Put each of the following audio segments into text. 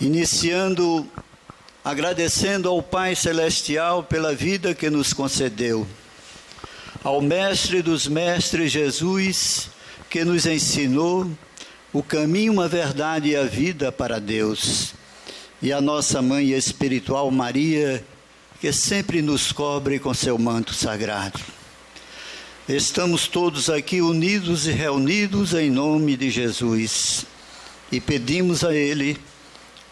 iniciando agradecendo ao Pai Celestial pela vida que nos concedeu, ao Mestre dos Mestres Jesus, que nos ensinou o caminho, a verdade e a vida para Deus, e a nossa Mãe Espiritual Maria, que sempre nos cobre com seu manto sagrado. Estamos todos aqui unidos e reunidos em nome de Jesus, e pedimos a Ele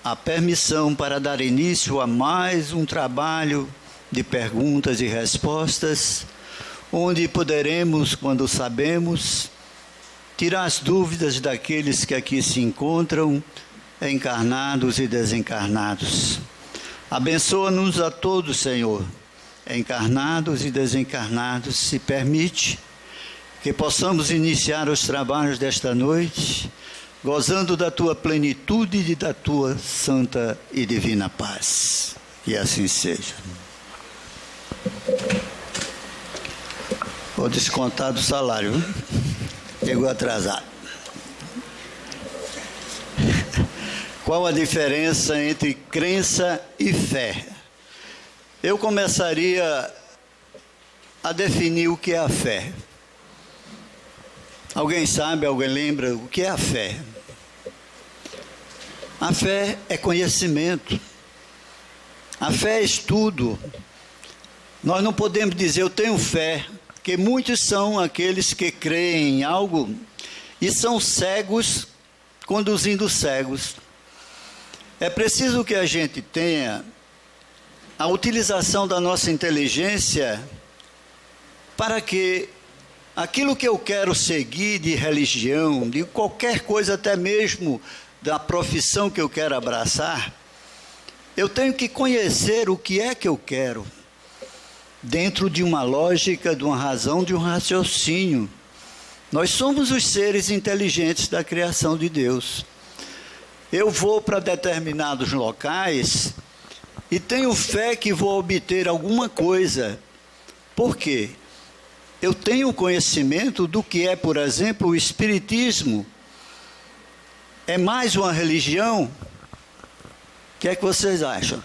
a permissão para dar início a mais um trabalho de perguntas e respostas, onde poderemos, quando sabemos, tirar as dúvidas daqueles que aqui se encontram, encarnados e desencarnados. Abençoa-nos a todos, Senhor, encarnados e desencarnados, se permite que possamos iniciar os trabalhos desta noite, gozando da Tua plenitude e da Tua santa e divina paz. Que assim seja. Vou descontar do salário, hein? Chegou atrasado. Qual a diferença entre crença e fé? Eu começaria a definir o que é a fé. Alguém sabe, alguém lembra o que é a fé? A fé é conhecimento. A fé é estudo. Nós não podemos dizer eu tenho fé, porque muitos são aqueles que creem em algo e são cegos conduzindo cegos. É preciso que a gente tenha a utilização da nossa inteligência para que aquilo que eu quero seguir de religião, de qualquer coisa, até mesmo da profissão que eu quero abraçar, eu tenho que conhecer o que é que eu quero, dentro de uma lógica, de uma razão, de um raciocínio. Nós somos os seres inteligentes da criação de Deus. Eu vou para determinados locais e tenho fé que vou obter alguma coisa. Por quê? Eu tenho conhecimento do que é, por exemplo, o Espiritismo. É mais uma religião? O que é que vocês acham?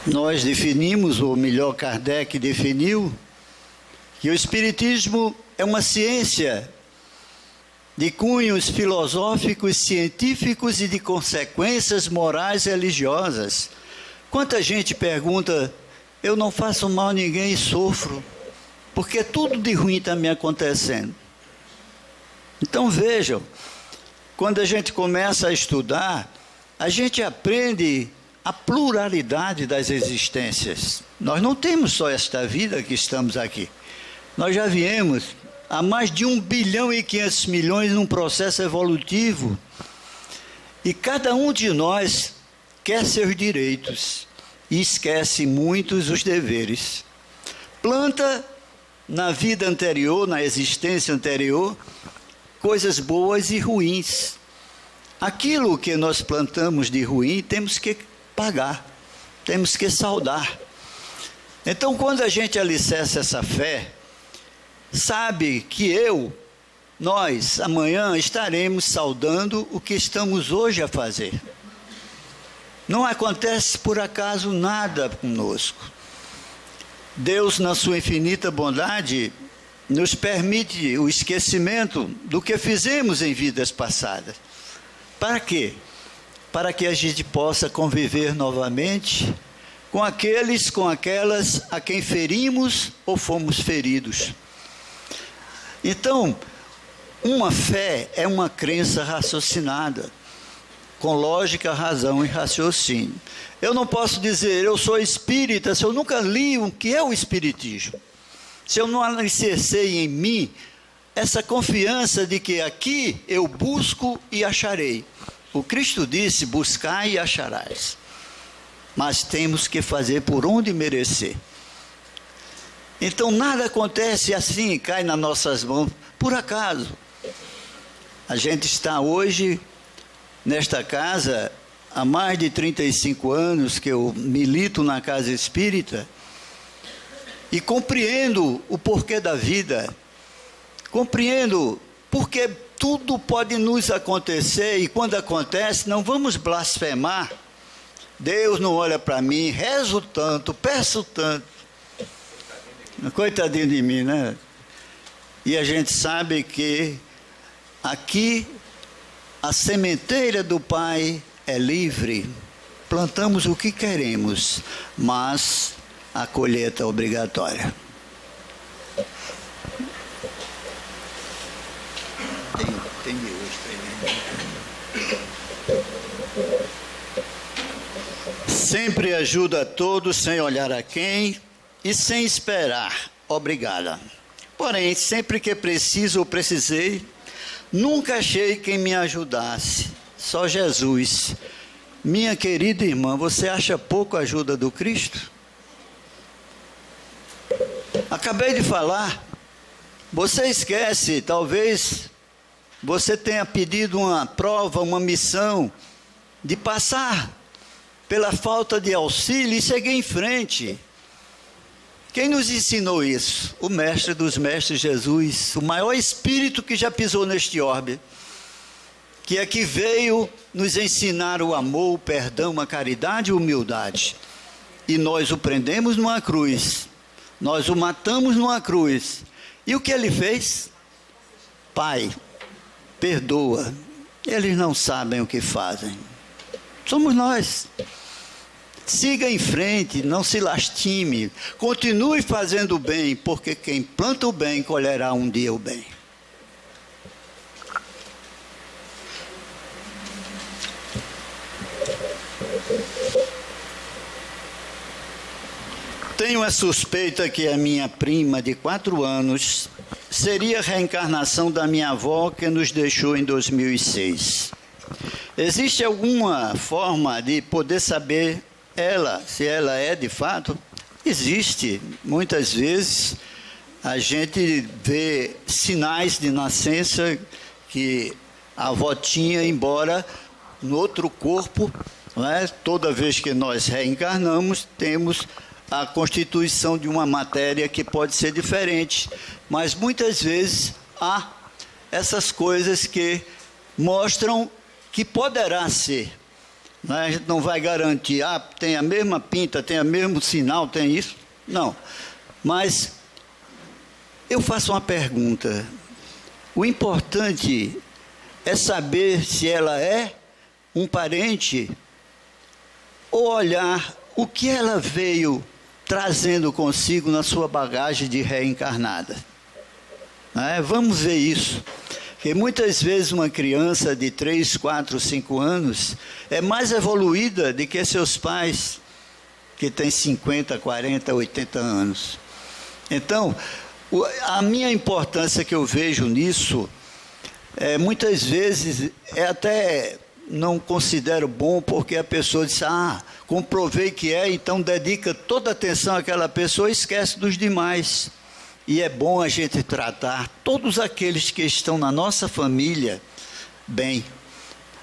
Nós definimos, ou melhor, Kardec definiu, que o Espiritismo é uma ciência de cunhos filosóficos, científicos e de consequências morais e religiosas. Quanta gente pergunta, eu não faço mal a ninguém e sofro, porque tudo de ruim está me acontecendo. Então vejam, quando a gente começa a estudar, a gente aprende a pluralidade das existências. Nós não temos só esta vida que estamos aqui. Nós já viemos há mais de 1 bilhão e 500 milhões num processo evolutivo. E cada um de nós quer seus direitos e esquece muitos os deveres. Planta na vida anterior, na existência anterior, coisas boas e ruins. Aquilo que nós plantamos de ruim, temos que pagar, temos que saldar. Então, quando a gente alicerça essa fé, sabe que nós, amanhã estaremos saldando o que estamos hoje a fazer. Não acontece por acaso nada conosco. Deus, na sua infinita bondade, nos permite o esquecimento do que fizemos em vidas passadas. Para quê? Para que a gente possa conviver novamente com aqueles, com aquelas a quem ferimos ou fomos feridos. Então, uma fé é uma crença raciocinada, com lógica, razão e raciocínio. Eu não posso dizer, eu sou espírita, se eu nunca li o que é o espiritismo. Se eu não alicercei em mim essa confiança de que aqui eu busco e acharei. O Cristo disse, buscai e acharás. Mas temos que fazer por onde merecer. Então nada acontece assim, cai nas nossas mãos, por acaso. A gente está hoje nesta casa, há mais de 35 anos que eu milito na casa espírita, e compreendo o porquê da vida, compreendo porque tudo pode nos acontecer, e quando acontece, não vamos blasfemar. Deus não olha para mim, rezo tanto, peço tanto. Coitadinho de mim, né? E a gente sabe que aqui a sementeira do Pai é livre. Plantamos o que queremos, mas a colheita é obrigatória. Tem sempre ajuda a todos, sem olhar a quem e sem esperar. Obrigada. Porém, sempre que preciso ou precisei, nunca achei quem me ajudasse. Só Jesus. Minha querida irmã, você acha pouco a ajuda do Cristo? Acabei de falar. Você esquece, talvez você tenha pedido uma prova, uma missão, de passar pela falta de auxílio e seguir em frente. Quem nos ensinou isso? O mestre dos mestres, Jesus, o maior espírito que já pisou neste orbe, que aqui veio nos ensinar o amor, o perdão, a caridade e a humildade. E nós o prendemos numa cruz, nós o matamos numa cruz. E o que ele fez? Pai, perdoa, eles não sabem o que fazem. Somos nós. Siga em frente, não se lastime, continue fazendo o bem, porque quem planta o bem colherá um dia o bem. Tenho a suspeita que a minha prima de 4 anos seria a reencarnação da minha avó que nos deixou em 2006. Existe alguma forma de poder saber se ela é de fato? Existe. Muitas vezes a gente vê sinais de nascença que a avó tinha, embora no outro corpo, não é? Toda vez que nós reencarnamos, temos a constituição de uma matéria que pode ser diferente, mas muitas vezes há essas coisas que mostram que poderá ser. A gente não vai garantir, tem a mesma pinta, tem o mesmo sinal, tem isso. Não. Mas eu faço uma pergunta. O importante é saber se ela é um parente ou olhar o que ela veio trazendo consigo na sua bagagem de reencarnada. Vamos ver isso. Porque muitas vezes uma criança de 3, 4, 5 anos é mais evoluída do que seus pais, que têm 50, 40, 80 anos. Então, a minha importância que eu vejo nisso, muitas vezes, até não considero bom, porque a pessoa diz, comprovei que então dedica toda a atenção àquela pessoa e esquece dos demais. E é bom a gente tratar todos aqueles que estão na nossa família bem.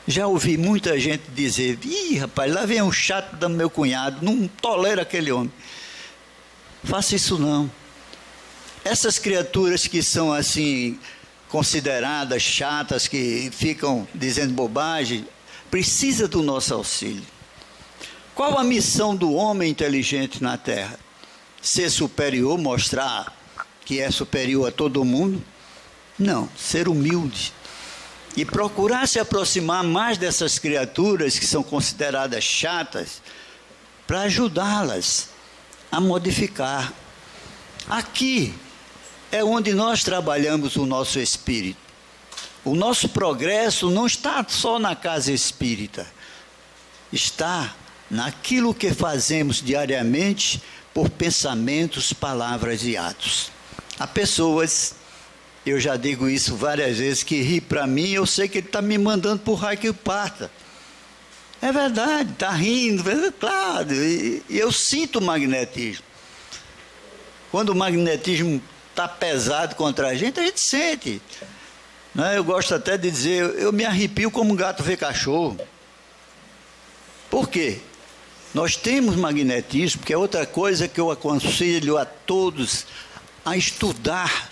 Já ouvi muita gente dizer, rapaz, lá vem um chato do meu cunhado, não tolera aquele homem. Faça isso não. Essas criaturas que são assim, consideradas chatas, que ficam dizendo bobagem, precisa do nosso auxílio. Qual a missão do homem inteligente na Terra? Ser superior, mostrar que é superior a todo mundo? Não, ser humilde. E procurar se aproximar mais dessas criaturas que são consideradas chatas, para ajudá-las a modificar. Aqui é onde nós trabalhamos o nosso espírito. O nosso progresso não está só na casa espírita, está naquilo que fazemos diariamente por pensamentos, palavras e atos. Há pessoas, eu já digo isso várias vezes, que ri para mim, eu sei que ele está me mandando por raio que parta. É verdade, está rindo, claro, e eu sinto o magnetismo. Quando o magnetismo está pesado contra a gente sente. Eu gosto até de dizer, eu me arrepio como um gato vê cachorro. Por quê? Nós temos magnetismo, que é outra coisa que eu aconselho a todos a estudar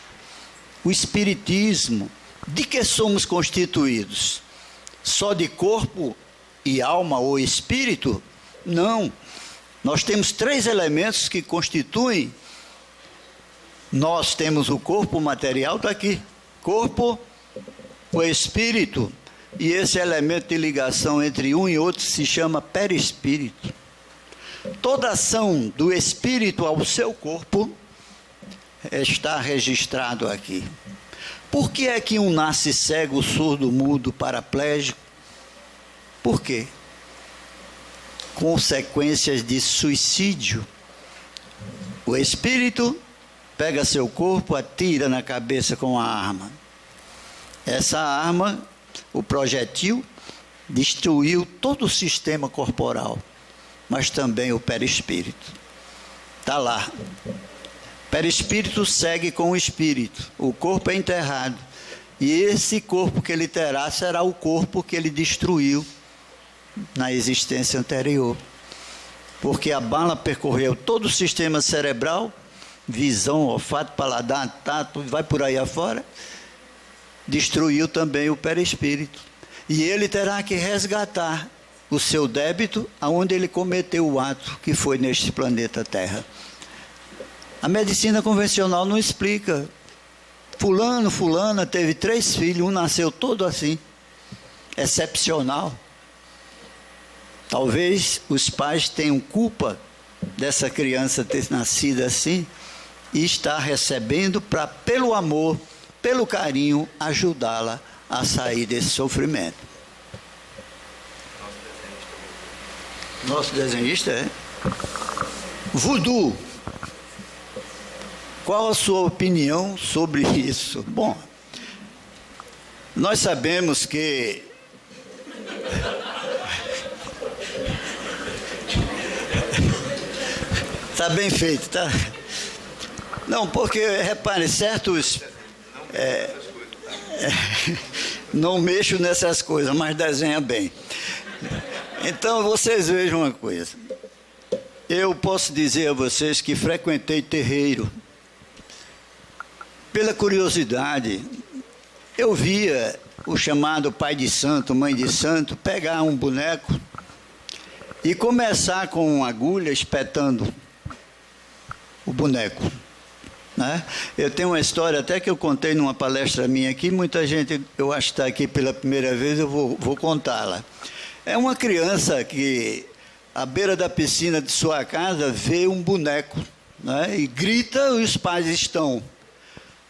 o espiritismo, De que somos constituídos? Só de corpo e alma ou espírito? Não. Nós temos 3 elementos que constituem. Nós temos o corpo material, está aqui. Corpo, o espírito. E esse elemento de ligação entre um e outro se chama perispírito. Toda ação do espírito ao seu corpo está registrado aqui. Por que é que um nasce cego, surdo, mudo, paraplégico? Por quê? Consequências de suicídio. O espírito pega seu corpo, atira na cabeça com a arma. Essa arma, o projetil, destruiu todo o sistema corporal, mas também o perispírito. Está lá. Perispírito segue com o espírito. O corpo é enterrado. E esse corpo que ele terá será o corpo que ele destruiu na existência anterior. Porque a bala percorreu todo o sistema cerebral, visão, olfato, paladar, tato, vai por aí afora, destruiu também o perispírito. E ele terá que resgatar o seu débito aonde ele cometeu o ato que foi neste planeta Terra. A medicina convencional não explica. Fulana teve 3 filhos, um nasceu todo assim, excepcional. Talvez os pais tenham culpa dessa criança ter nascido assim e estar recebendo para, pelo amor, pelo carinho, ajudá-la a sair desse sofrimento. Nosso desenhista é? Voodoo. Qual a sua opinião sobre isso? Bom, nós sabemos que está bem feito, tá? Não, porque, repare, certos... não mexo nessas coisas, mas desenha bem. Então, vocês vejam uma coisa. Eu posso dizer a vocês que frequentei terreiro. Pela curiosidade, eu via o chamado pai de santo, mãe de santo, pegar um boneco e começar com uma agulha espetando o boneco, né? Eu tenho uma história até que eu contei numa palestra minha aqui, muita gente, eu acho que está aqui pela primeira vez, eu vou contá-la. É uma criança que, à beira da piscina de sua casa, vê um boneco, né? E grita, os pais estão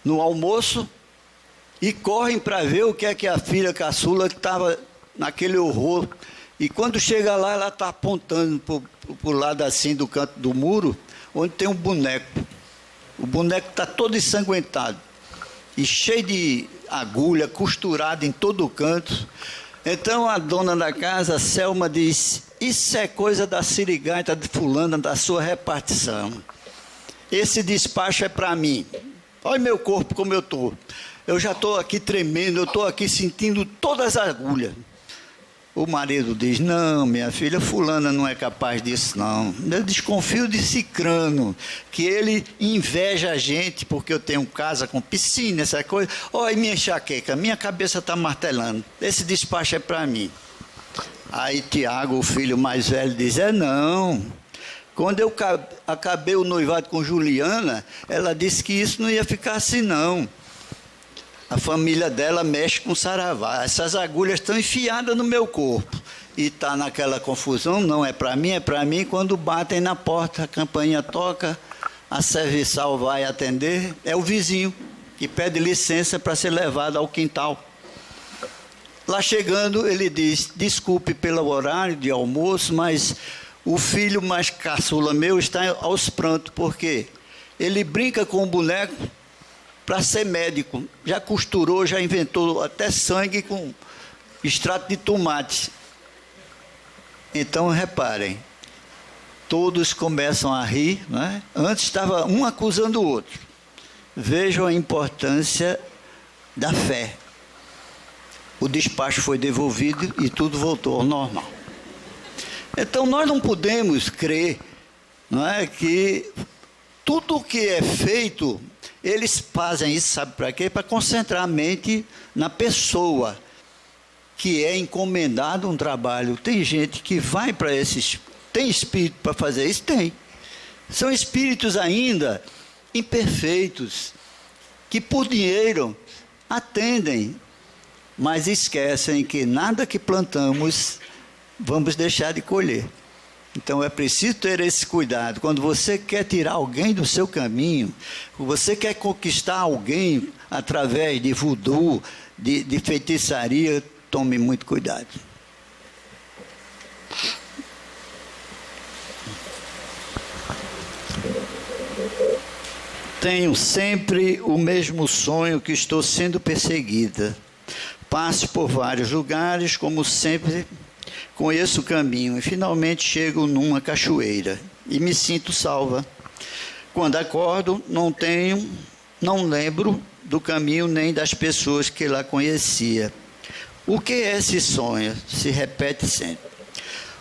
no almoço e correm para ver o que é que a filha caçula que estava naquele horror. E quando chega lá, ela está apontando para o lado assim do canto do muro, onde tem um boneco. O boneco está todo ensanguentado e cheio de agulha, costurado em todo o canto. Então a dona da casa, Selma, diz: isso é coisa da sirigaita de fulana, da sua repartição. Esse despacho é para mim. Olha meu corpo como eu estou. Eu já estou aqui tremendo, eu estou aqui sentindo todas as agulhas. O marido diz: não, minha filha, fulana não é capaz disso, não. Eu desconfio de Cicrano, que ele inveja a gente, porque eu tenho casa com piscina, essa coisa. Olha minha enxaqueca, minha cabeça está martelando. Esse despacho é para mim. Aí Tiago, o filho mais velho, diz: não. Quando eu acabei o noivado com Juliana, ela disse que isso não ia ficar assim, não. A família dela mexe com saravá. Essas agulhas estão enfiadas no meu corpo. E está naquela confusão, não é para mim, é para mim. Quando batem na porta, a campainha toca, a serviçal vai atender, é o vizinho que pede licença para ser levado ao quintal. Lá chegando, ele diz: desculpe pelo horário de almoço, mas o filho mais caçula meu está aos prantos, porque ele brinca com o boneco para ser médico. Já costurou, já inventou até sangue com extrato de tomate. Então, reparem, todos começam a rir, né? Antes estava um acusando o outro. Vejam a importância da fé. O despacho foi devolvido e tudo voltou ao normal. Então, nós não podemos crer, não é, que tudo o que é feito, Eles fazem isso, sabe para quê? Para concentrar a mente na pessoa, que é encomendado um trabalho. Tem gente que vai para esses... Tem espírito para fazer isso? Tem. São espíritos ainda imperfeitos, que por dinheiro atendem, mas esquecem que nada que plantamos vamos deixar de colher. Então é preciso ter esse cuidado. Quando você quer tirar alguém do seu caminho, você quer conquistar alguém através de voodoo, de feitiçaria, tome muito cuidado. Tenho sempre o mesmo sonho, que estou sendo perseguida. Passo por vários lugares, como sempre, conheço o caminho e finalmente chego numa cachoeira e me sinto salva. Quando acordo, não lembro do caminho nem das pessoas que lá conhecia. O que é esse sonho? Se repete sempre.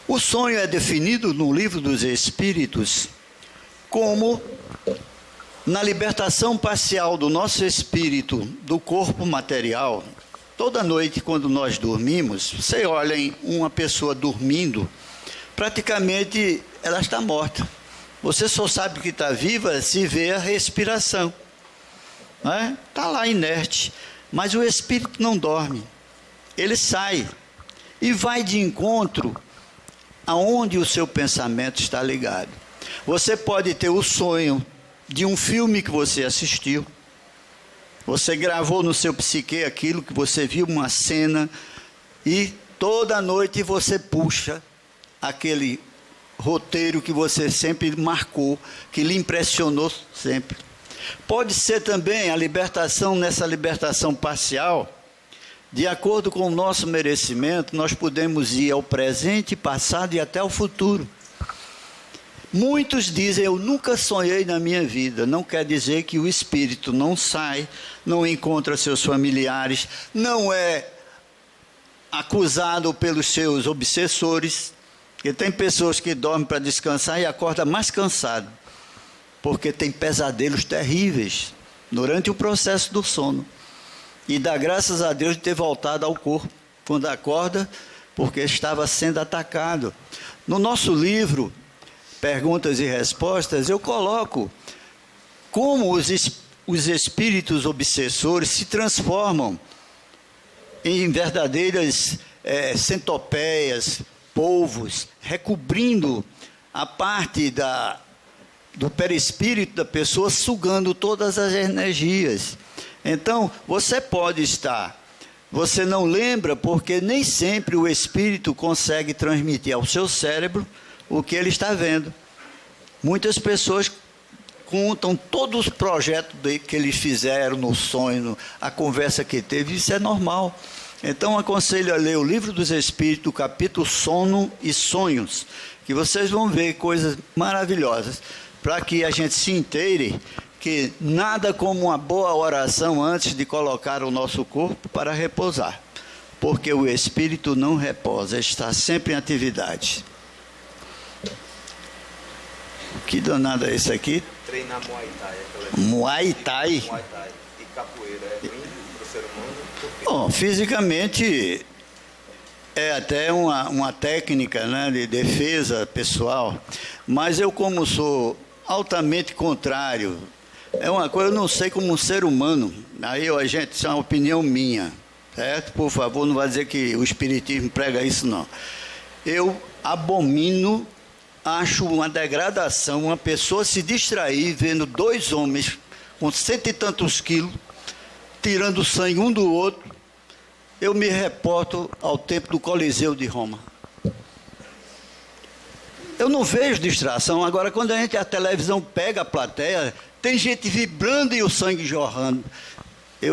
O sonho é definido no Livro dos Espíritos como na libertação parcial do nosso espírito do corpo material. Toda noite, quando nós dormimos, você olha em uma pessoa dormindo, praticamente ela está morta. Você só sabe que está viva se vê a respiração. Está lá inerte. Mas o espírito não dorme. Ele sai e vai de encontro aonde o seu pensamento está ligado. Você pode ter o sonho de um filme que você assistiu. Você gravou no seu psique aquilo que você viu, uma cena, e toda noite você puxa aquele roteiro que você sempre marcou, que lhe impressionou sempre. Pode ser também a libertação, nessa libertação parcial, de acordo com o nosso merecimento, nós podemos ir ao presente, passado e até ao futuro. Muitos dizem, eu nunca sonhei na minha vida. Não quer dizer que o espírito não sai, não encontra seus familiares, não é acusado pelos seus obsessores. Porque tem pessoas que dormem para descansar e acordam mais cansado, porque tem pesadelos terríveis durante o processo do sono. E dá graças a Deus de ter voltado ao corpo quando acorda, porque estava sendo atacado. No nosso livro Perguntas e Respostas, eu coloco como os espíritos obsessores se transformam em verdadeiras centopeias, polvos, recobrindo a parte do perispírito da pessoa, sugando todas as energias. Então, você pode estar, você não lembra, porque nem sempre o espírito consegue transmitir ao seu cérebro o que ele está vendo. Muitas pessoas contam todos os projetos que eles fizeram no sonho, a conversa que teve, isso é normal. Então aconselho a ler o Livro dos Espíritos, capítulo Sono e Sonhos, que vocês vão ver coisas maravilhosas, para que a gente se inteire que nada como uma boa oração antes de colocar o nosso corpo para repousar, porque o espírito não repousa, está sempre em atividade. Que danado é isso aqui? Treinar Muay Thai. Muay Thai? Muay Thai e capoeira é ruim para o ser humano? Bom, fisicamente é até uma técnica, né, de defesa pessoal, mas eu, como sou altamente contrário, é uma coisa, eu não sei, como um ser humano, aí a gente, isso é uma opinião minha, certo? Por favor, não vai dizer que o espiritismo prega isso, não. Eu abomino, acho uma degradação, uma pessoa se distrair vendo dois homens com 100 e tantos quilos, tirando sangue um do outro. Eu me reporto ao tempo do Coliseu de Roma. Eu não vejo distração. Agora, quando a televisão pega a plateia, tem gente vibrando e o sangue jorrando.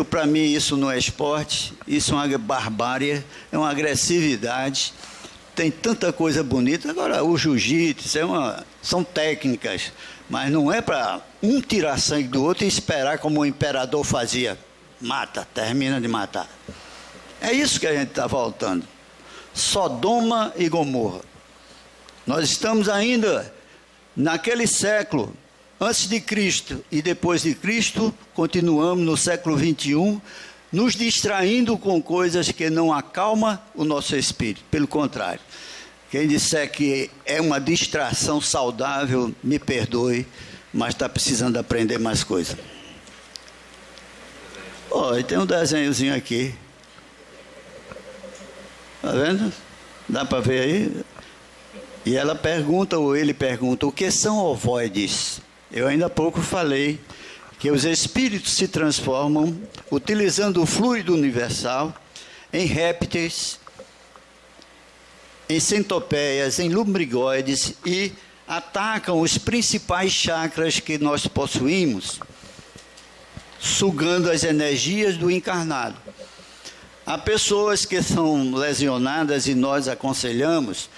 Para mim, isso não é esporte, isso é uma barbárie, é uma agressividade. Tem tanta coisa bonita. Agora, o jiu-jitsu são técnicas, mas não é para um tirar sangue do outro e esperar como o imperador fazia. Mata, termina de matar. É isso que a gente está voltando. Sodoma e Gomorra. Nós estamos ainda naquele século Antes de Cristo e depois de Cristo, continuamos no século XXI, nos distraindo com coisas que não acalmam o nosso espírito. Pelo contrário, quem disser que é uma distração saudável, me perdoe, mas está precisando aprender mais coisa. E tem um desenhozinho aqui. Está vendo? Dá para ver aí? E ela pergunta, ou ele pergunta, o que são ovoides? Eu ainda há pouco falei que os espíritos se transformam, utilizando o fluido universal, em répteis, em centopeias, em lumbrigoides e atacam os principais chakras que nós possuímos, sugando as energias do encarnado. Há pessoas que são lesionadas e nós aconselhamos,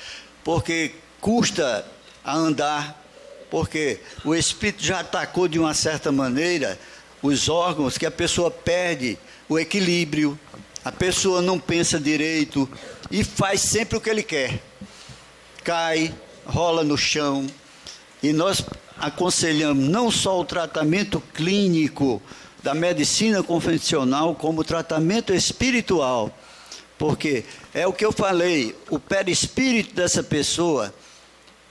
porque custa a andar, porque o espírito já atacou de uma certa maneira os órgãos que a pessoa perde o equilíbrio, a pessoa não pensa direito e faz sempre o que ele quer. Cai, rola no chão. E nós aconselhamos não só o tratamento clínico da medicina convencional, como o tratamento espiritual. Porque é o que eu falei, o perispírito dessa pessoa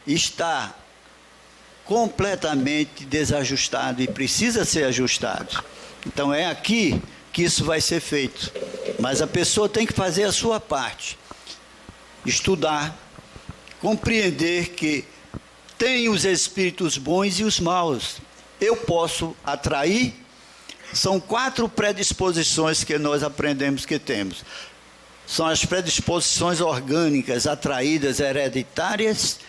está completamente desajustado e precisa ser ajustado. Então é aqui que isso vai ser feito. Mas a pessoa tem que fazer a sua parte. Estudar, compreender que tem os espíritos bons e os maus. Eu posso atrair. São 4 predisposições que nós aprendemos que temos. São as predisposições orgânicas, atraídas, hereditárias,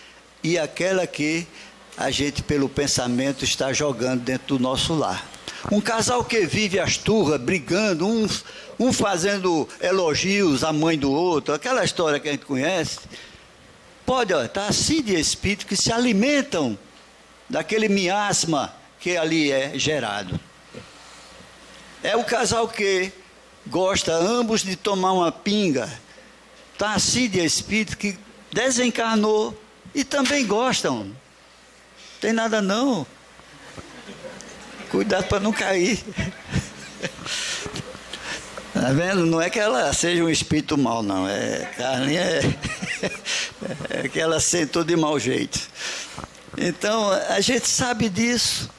e aquela que a gente, pelo pensamento, está jogando dentro do nosso lar. Um casal que vive as turras, brigando, um fazendo elogios à mãe do outro, aquela história que a gente conhece, pode estar assim de espírito que se alimentam daquele miasma que ali é gerado. É o casal que gosta ambos de tomar uma pinga, está assim de espírito que desencarnou e também gostam. Tem nada não. Cuidado para não cair. Tá vendo? Não é que ela seja um espírito mau, não. É que ela sentou de mau jeito. Então, a gente sabe disso.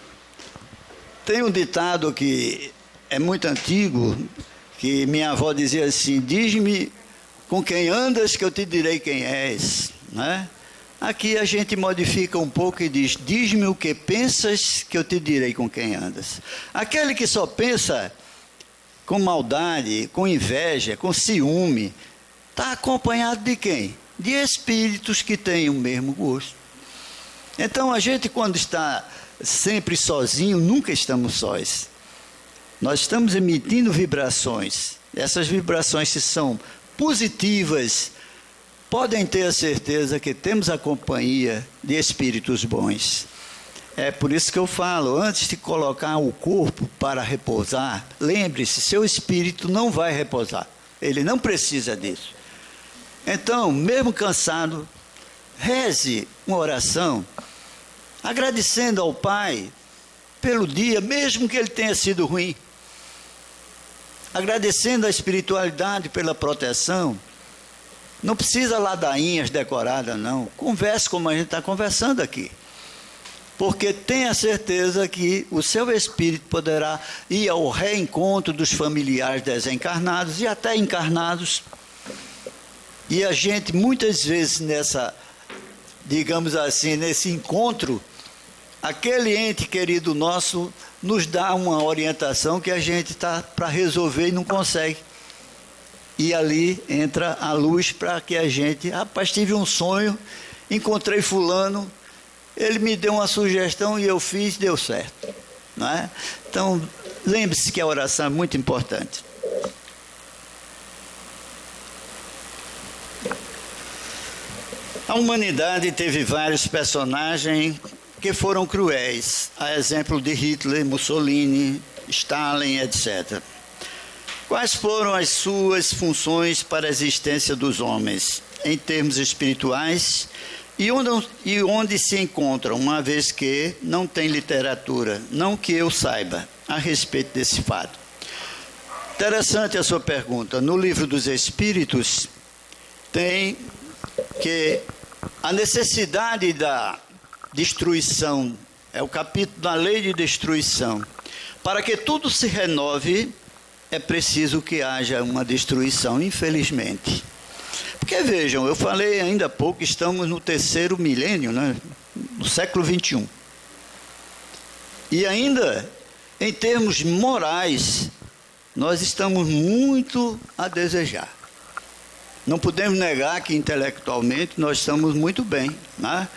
Tem um ditado que é muito antigo, que minha avó dizia assim: diz-me com quem andas que eu te direi quem és, né? Aqui a gente modifica um pouco e diz: diz-me o que pensas que eu te direi com quem andas. Aquele que só pensa com maldade, com inveja, com ciúme, está acompanhado de quem? De espíritos que têm o mesmo gosto. Então a gente, quando está sempre sozinho, nunca estamos sós. Nós estamos emitindo vibrações. Essas vibrações, se são positivas, podem ter a certeza que temos a companhia de espíritos bons. É por isso que eu falo, antes de colocar o corpo para repousar, lembre-se, seu espírito não vai repousar. Ele não precisa disso. Então, mesmo cansado, reze uma oração, agradecendo ao Pai pelo dia, mesmo que ele tenha sido ruim. Agradecendo a espiritualidade pela proteção. Não precisa ladainhas decoradas, não. Converse como a gente está conversando aqui. Porque tenha certeza que o seu espírito poderá ir ao reencontro dos familiares desencarnados e até encarnados. E a gente, muitas vezes, digamos assim, nesse encontro, aquele ente querido nosso nos dá uma orientação que a gente está para resolver e não consegue. E ali entra a luz para que a gente... Rapaz, tive um sonho, encontrei fulano, ele me deu uma sugestão e eu fiz, deu certo. Não é? Então, lembre-se que a oração é muito importante. A humanidade teve vários personagens que foram cruéis, a exemplo de Hitler, Mussolini, Stalin, etc. Quais foram as suas funções para a existência dos homens? Em termos espirituais, e onde se encontram, uma vez que não tem literatura, não que eu saiba, a respeito desse fato. Interessante a sua pergunta. No Livro dos Espíritos, tem que a necessidade da destruição, é o capítulo da lei de destruição. Para que tudo se renove, é preciso que haja uma destruição, infelizmente. Porque vejam, eu falei ainda há pouco, estamos no 3º milênio, né? No século XXI. E ainda, em termos morais, nós estamos muito a desejar. Não podemos negar que intelectualmente nós estamos muito bem, né?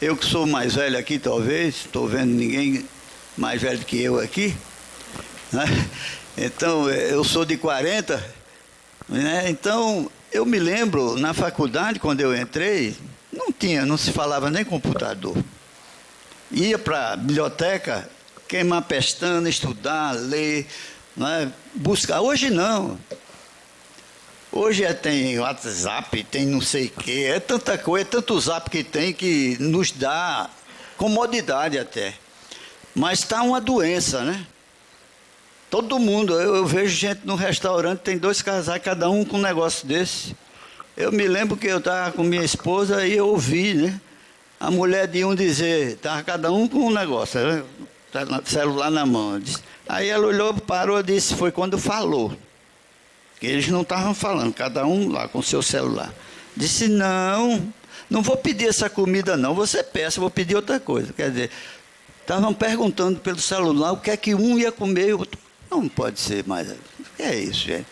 Eu que sou mais velho aqui, talvez, estou vendo ninguém mais velho que eu aqui, né? Então, eu sou de 40, né? Então, eu me lembro, na faculdade, quando eu entrei, não se falava nem computador. Ia para a biblioteca, queimar pestana, estudar, ler, né? Buscar. Hoje não. Hoje tem WhatsApp, tem não sei o quê, é tanta coisa, é tanto zap que tem que nos dá comodidade até. Mas está uma doença, né? Todo mundo, eu vejo gente no restaurante, tem 2 casais, cada um com um negócio desse. Eu me lembro que eu estava com minha esposa e eu ouvi, né? A mulher de um dizer, estava cada um com um negócio, né? Celular na mão. Aí ela olhou, parou e disse, foi quando falou. Que eles não estavam falando, cada um lá com o seu celular. Disse, não vou pedir essa comida não, você peça, vou pedir outra coisa. Quer dizer, estavam perguntando pelo celular o que é que um ia comer e o outro. Não pode ser mais. O que é isso, gente?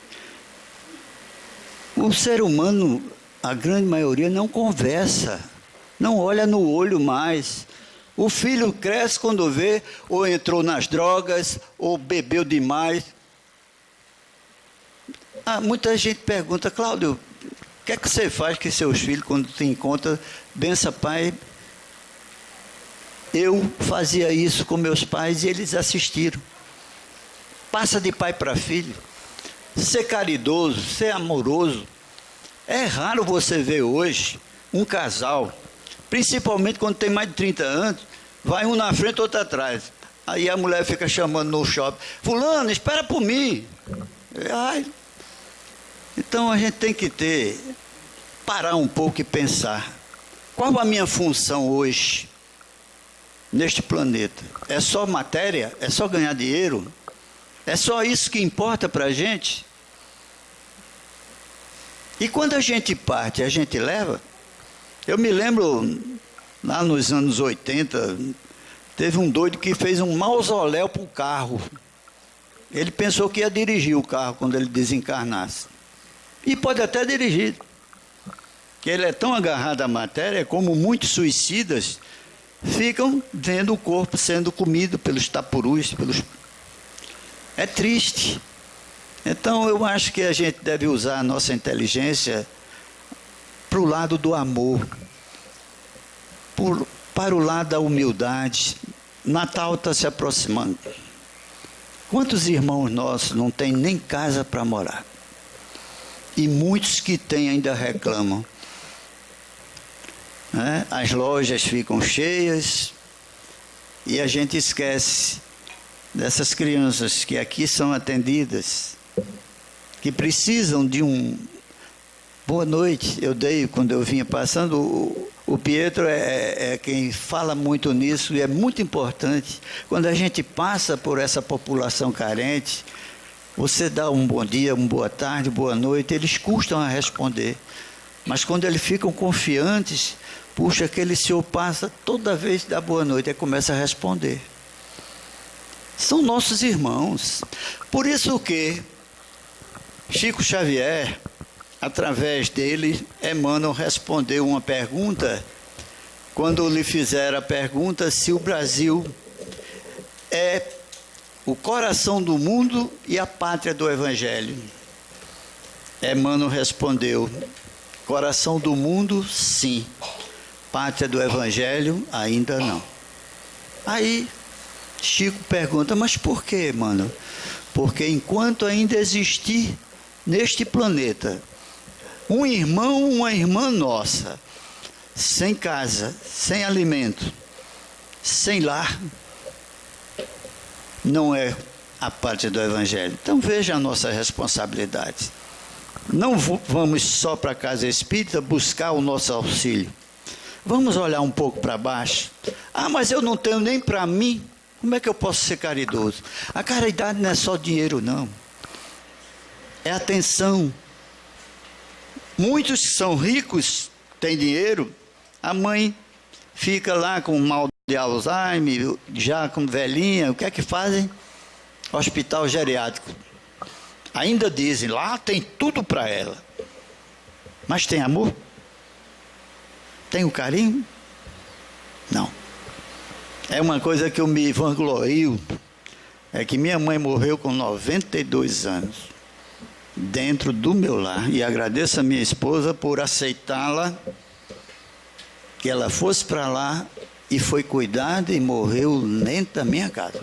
O ser humano, a grande maioria, não conversa, não olha no olho mais. O filho cresce quando vê, ou entrou nas drogas, ou bebeu demais. Muita gente pergunta, Cláudio, o que é que você faz com seus filhos quando te encontra? Bença, pai. Eu fazia isso com meus pais e eles assistiram. Passa de pai para filho. Ser caridoso, ser amoroso. É raro você ver hoje um casal, principalmente quando tem mais de 30 anos, vai um na frente, outro atrás. Aí a mulher fica chamando no shopping, fulano, espera por mim. Ai. Então a gente tem que parar um pouco e pensar, qual a minha função hoje, neste planeta? É só matéria? É só ganhar dinheiro? É só isso que importa para a gente? E quando a gente parte, a gente leva? Eu me lembro, lá nos anos 80, teve um doido que fez um mausoléu para o carro. Ele pensou que ia dirigir o carro quando ele desencarnasse. E pode até dirigir. Que ele é tão agarrado à matéria, como muitos suicidas ficam vendo o corpo sendo comido pelos tapurus, É triste. Então eu acho que a gente deve usar a nossa inteligência para o lado do amor, para o lado da humildade. Natal está se aproximando. Quantos irmãos nossos não têm nem casa para morar? E muitos que têm ainda reclamam. Né? As lojas ficam cheias e a gente esquece dessas crianças que aqui são atendidas, que precisam de um boa noite. Eu dei, quando eu vinha passando, o Pietro é quem fala muito nisso, e é muito importante. Quando a gente passa por essa população carente, você dá um bom dia, uma boa tarde, boa noite, eles custam a responder. Mas quando eles ficam confiantes, puxa, aquele senhor passa, toda vez dá boa noite, aí começa a responder. São nossos irmãos. Por isso que Chico Xavier, através dele, Emmanuel respondeu uma pergunta, quando lhe fizeram a pergunta se o Brasil é o coração do mundo e a pátria do Evangelho. Emmanuel respondeu, coração do mundo, sim. Pátria do Evangelho, ainda não. Aí, Chico pergunta, mas por quê, Emmanuel? Porque enquanto ainda existir neste planeta um irmão, uma irmã nossa, sem casa, sem alimento, sem lar, não é a parte do Evangelho. Então veja a nossa responsabilidade. Não vamos só para a casa espírita buscar o nosso auxílio. Vamos olhar um pouco para baixo. Ah, mas eu não tenho nem para mim. Como é que eu posso ser caridoso? A caridade não é só dinheiro, não. É atenção. Muitos que são ricos, têm dinheiro, a mãe fica lá com mal de Alzheimer, já com velhinha, o que é que fazem? Hospital geriátrico. Ainda dizem, lá tem tudo para ela. Mas tem amor? Tem o carinho? Não. É uma coisa que eu me vanglorio, é que minha mãe morreu com 92 anos, dentro do meu lar, e agradeço a minha esposa por aceitá-la, que ela fosse para lá e foi cuidada e morreu dentro da minha casa.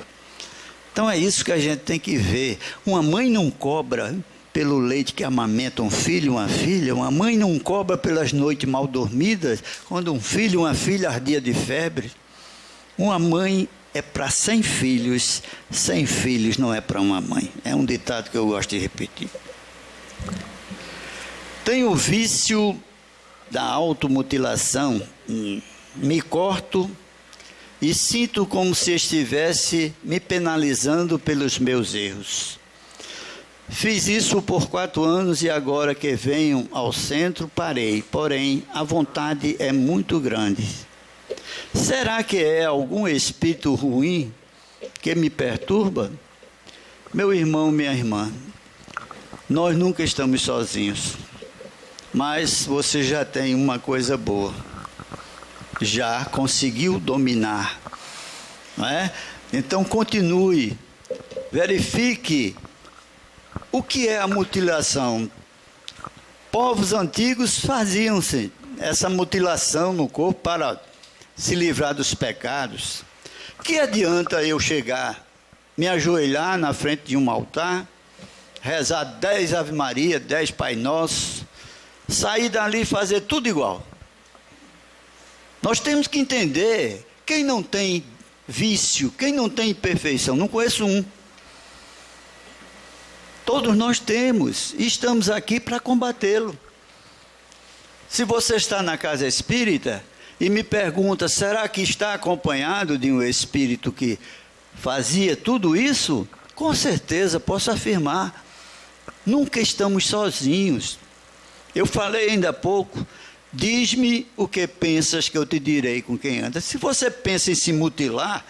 Então é isso que a gente tem que ver. Uma mãe não cobra pelo leite que amamenta um filho e uma filha, uma mãe não cobra pelas noites mal dormidas, quando um filho e uma filha ardia de febre. Uma mãe é para 100 filhos, 100 filhos não é para uma mãe. É um ditado que eu gosto de repetir. Tenho o vício da automutilação, me corto e sinto como se estivesse me penalizando pelos meus erros. Fiz isso por 4 anos e agora que venho ao centro parei, porém a vontade é muito grande. Será que é algum espírito ruim que me perturba? Meu irmão, minha irmã, nós nunca estamos sozinhos, mas você já tem uma coisa boa, já conseguiu dominar, não é? Então continue, verifique o que é a mutilação. Povos antigos faziam-se essa mutilação no corpo para se livrar dos pecados. Que adianta eu chegar, me ajoelhar na frente de um altar, rezar 10 Ave Maria, 10 Pai Nosso, sair dali e fazer tudo igual? Nós temos que entender, quem não tem vício, quem não tem imperfeição, não conheço um. Todos nós temos, e estamos aqui para combatê-lo. Se você está na casa espírita e me pergunta, será que está acompanhado de um espírito que fazia tudo isso? Com certeza, posso afirmar, nunca estamos sozinhos. Eu falei ainda há pouco, diz-me o que pensas que eu te direi com quem anda. Se você pensa em se mutilar,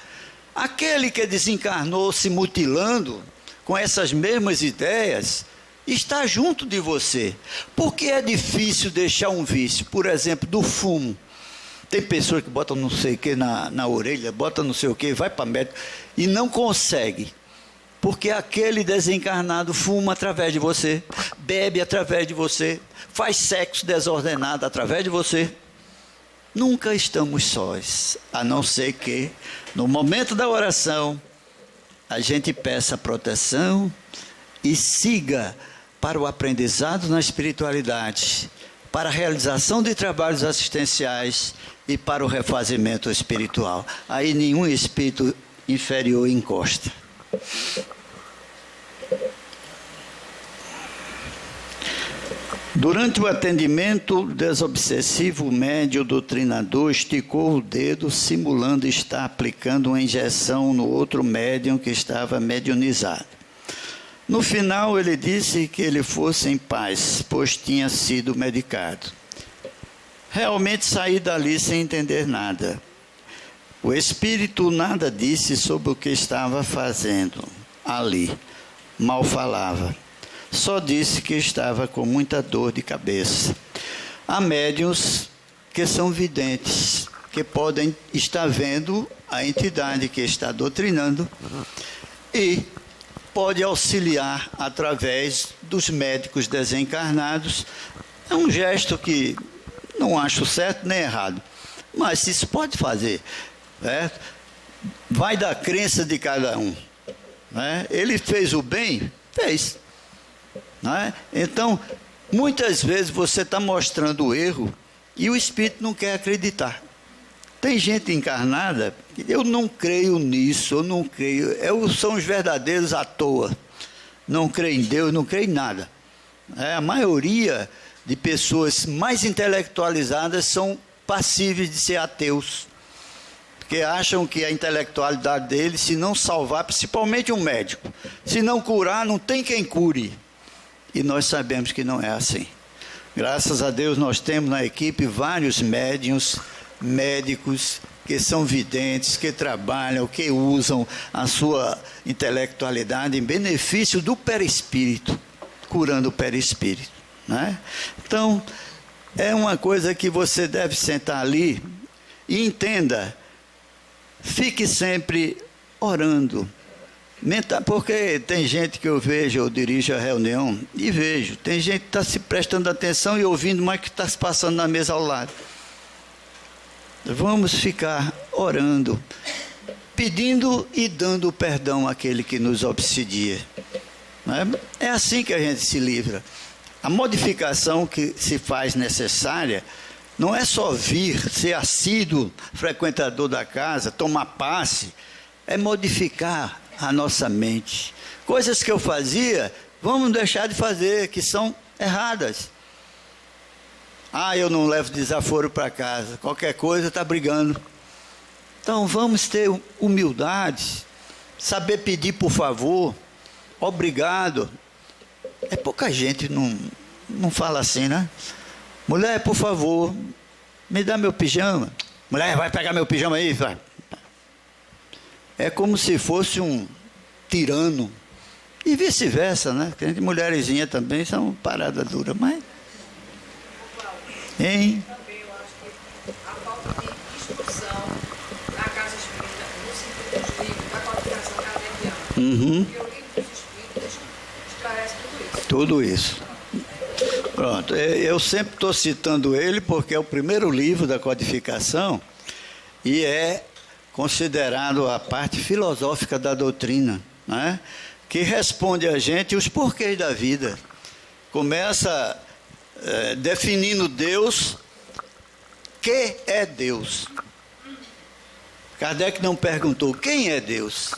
aquele que desencarnou se mutilando, com essas mesmas ideias, está junto de você. Porque é difícil deixar um vício, por exemplo, do fumo. Tem pessoas que botam não sei o que na orelha, botam não sei o que, vai para médico e não consegue. Porque aquele desencarnado fuma através de você, bebe através de você, faz sexo desordenado através de você. Nunca estamos sós, a não ser que, no momento da oração, a gente peça proteção e siga para o aprendizado na espiritualidade, para a realização de trabalhos assistenciais e para o refazimento espiritual. Aí nenhum espírito inferior encosta. Durante o atendimento, o desobsessivo médium doutrinador esticou o dedo, simulando estar aplicando uma injeção no outro médium que estava mediunizado. No final, ele disse que ele fosse em paz, pois tinha sido medicado. Realmente saí dali sem entender nada. O espírito nada disse sobre o que estava fazendo ali, mal falava. Só disse que estava com muita dor de cabeça. Há médiuns que são videntes, que podem estar vendo a entidade que está doutrinando e pode auxiliar através dos médicos desencarnados. É um gesto que não acho certo nem errado, mas isso pode fazer, né? Vai da crença de cada um, né? Ele fez o bem? Fez. Não é? Então, muitas vezes você está mostrando o erro E o espírito não quer acreditar. Tem gente encarnada, eu não creio nisso, eu não creio, são os verdadeiros à toa. Não creio em Deus, não creio em nada. A maioria de pessoas mais intelectualizadas são passíveis de ser ateus. Porque acham que a intelectualidade deles, se não salvar, principalmente um médico, se não curar, não tem quem cure. E nós sabemos que não é assim. Graças a Deus nós temos na equipe vários médiuns, médicos, que são videntes, que trabalham, que usam a sua intelectualidade em benefício do perispírito, curando o perispírito, né? Então, é uma coisa que você deve sentar ali e entenda, fique sempre orando, porque tem gente que eu vejo, eu dirijo a reunião e vejo, tem gente que está se prestando atenção e ouvindo mais que está se passando na mesa ao lado. Vamos ficar orando, pedindo e dando perdão àquele que nos obsidia. É assim que a gente se livra. A modificação que se faz necessária não é só vir, ser assíduo, frequentador da casa, tomar passe, é modificar a nossa mente. Coisas que eu fazia, vamos deixar de fazer, que são erradas. Eu não levo desaforo para casa, qualquer coisa está brigando. Então vamos ter humildade, saber pedir por favor, obrigado. É pouca gente não fala assim, né? Mulher, por favor, me dá meu pijama. Mulher, vai pegar meu pijama aí, vai. É como se fosse um tirano. E vice-versa, né? Tem mulherzinha também, são parada dura, mas... Hein? Também eu acho que a falta de instrução na casa espírita, no sentido dos livros, da qualificação kardeciana, porque o livro dos espíritas esclarece tudo isso. Tudo isso. Pronto, eu sempre estou citando ele porque é o primeiro livro da codificação e é considerado a parte filosófica da doutrina, né? Que responde a gente os porquês da vida. Começa definindo Deus, que é Deus. Kardec não perguntou quem é Deus,